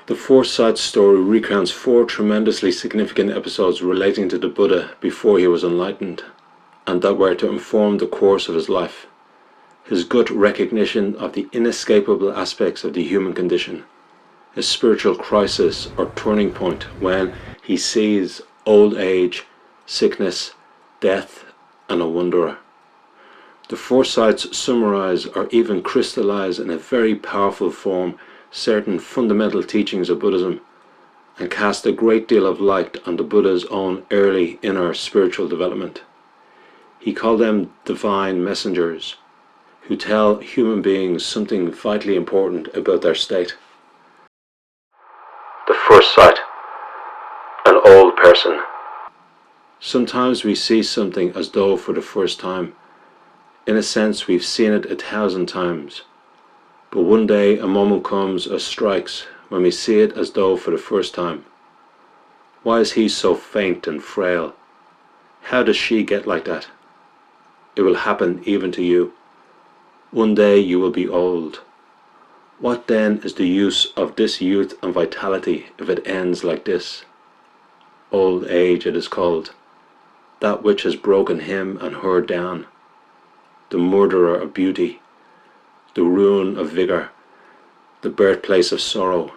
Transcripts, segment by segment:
The Four Sight story recounts four tremendously significant episodes relating to the Buddha before he was enlightened, and that were to inform the course of his life. His gut recognition of the inescapable aspects of the human condition, his spiritual crisis or turning point when he sees old age, sickness, death, and a wanderer. The Four Sights summarize or even crystallize in a very powerful form certain fundamental teachings of Buddhism and cast a great deal of light on the Buddha's own early inner spiritual development. He called them divine messengers who tell human beings something vitally important about their state. The First Sight, an old person. Sometimes we see something as though for the first time. In a sense, we've seen it 1,000 times. But one day a moment comes or strikes when we see it as though for the first time. Why is he so faint and frail? How does she get like that? It will happen even to you. One day you will be old. What then is the use of this youth and vitality if it ends like this? Old age it is called, that which has broken him and her down, the murderer of beauty, the ruin of vigour, the birthplace of sorrow,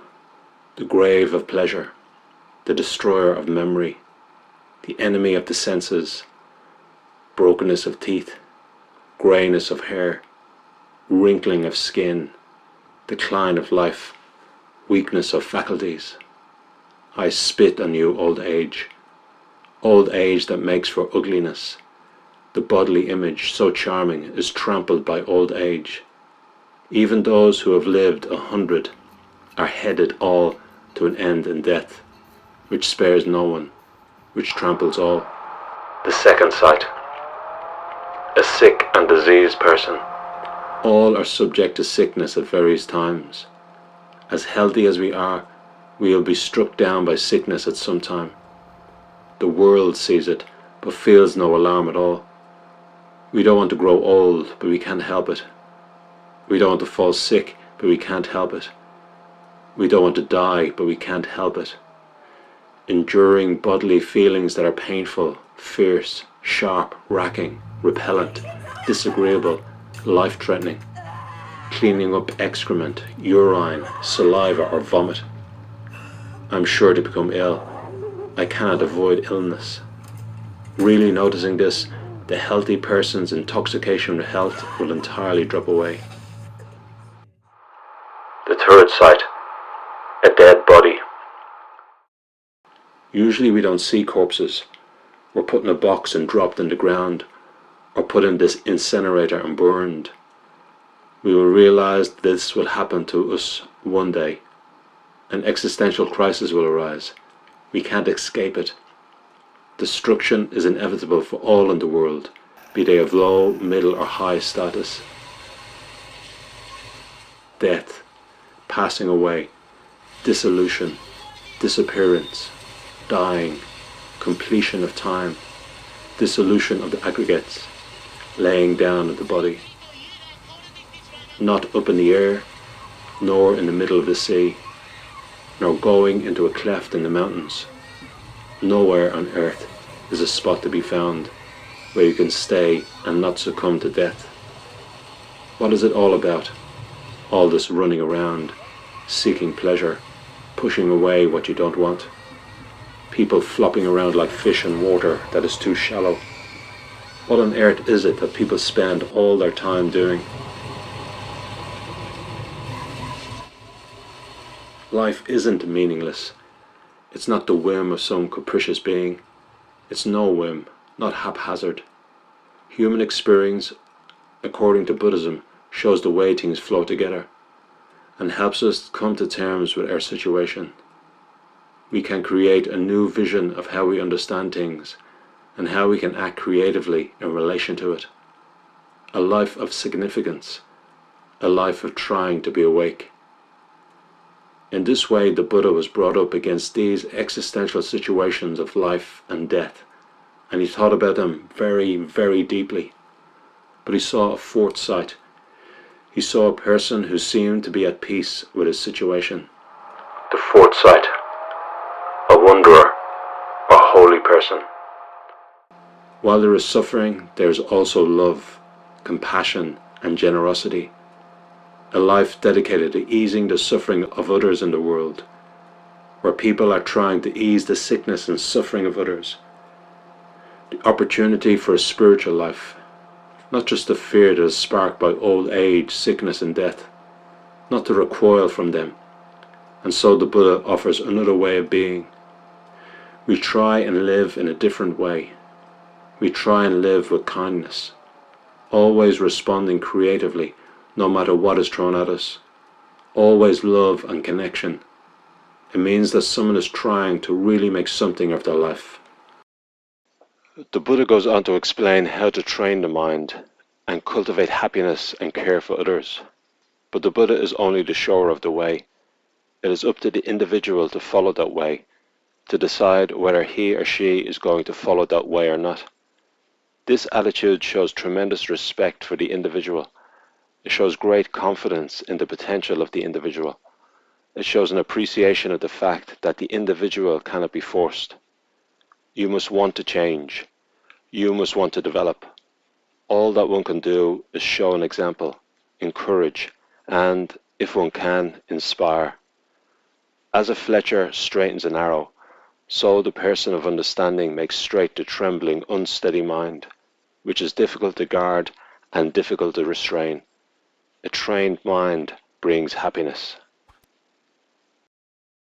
the grave of pleasure, the destroyer of memory, the enemy of the senses, brokenness of teeth, greyness of hair, wrinkling of skin, decline of life, weakness of faculties. I spit on you, old age that makes for ugliness. The bodily image, so charming, is trampled by old age. Even those who have lived 100 are headed all to an end in death, which spares no one, which tramples all. The Second Sight, a sick and diseased person. All are subject to sickness at various times. As healthy as we are, we will be struck down by sickness at some time. The world sees it, but feels no alarm at all. We don't want to grow old, but we can't help it. We don't want to fall sick, but we can't help it. We don't want to die, but we can't help it. Enduring bodily feelings that are painful, fierce, sharp, racking, repellent, disagreeable, life-threatening. Cleaning up excrement, urine, saliva or vomit. I'm sure to become ill. I cannot avoid illness. Really noticing this, the healthy person's intoxication with health will entirely drop away. The Third Sight, a dead body. Usually we don't see corpses. We're put in a box and dropped in the ground, or put in this incinerator and burned. We will realize this will happen to us one day. An existential crisis will arise. We can't escape it. Destruction is inevitable for all in the world, be they of low, middle or high status. Death, passing away, dissolution, disappearance, dying, completion of time, dissolution of the aggregates, laying down of the body. Not up in the air, nor in the middle of the sea, nor going into a cleft in the mountains. Nowhere on earth is a spot to be found where you can stay and not succumb to death. What is it all about? All this running around, seeking pleasure, pushing away what you don't want. People flopping around like fish in water that is too shallow. What on earth is it that people spend all their time doing? Life isn't meaningless. It's not the whim of some capricious being. It's no whim, not haphazard. Human experience, according to Buddhism, shows the way things flow together and helps us come to terms with our situation. We can create a new vision of how we understand things and how we can act creatively in relation to it. A life of significance, a life of trying to be awake. In this way, the Buddha was brought up against these existential situations of life and death, and he thought about them very, very deeply. But he saw a fourth sight. He saw a person who seemed to be at peace with his situation. the fourth sight, a wanderer, a holy person. While there is suffering, there is also love, compassion, and generosity. A life dedicated to easing the suffering of others in the world, where people are trying to ease the sickness and suffering of others. The opportunity for a spiritual life, not just the fear that is sparked by old age, sickness, and death, not to recoil from them. And so the Buddha offers another way of being. We try and live in a different way. We try and live with kindness, always responding creatively, no matter what is thrown at us. Always love and connection. It means that someone is trying to really make something of their life. The Buddha goes on to explain how to train the mind and cultivate happiness and care for others. But the Buddha is only the shower of the way. It is up to the individual to follow that way, to decide whether he or she is going to follow that way or not. This attitude shows tremendous respect for the individual. It shows great confidence in the potential of the individual. It shows an appreciation of the fact that the individual cannot be forced. You must want to change. You must want to develop. All that one can do is show an example, encourage, and, if one can, inspire. As a fletcher straightens an arrow, so the person of understanding makes straight the trembling, unsteady mind, which is difficult to guard and difficult to restrain. A trained mind brings happiness.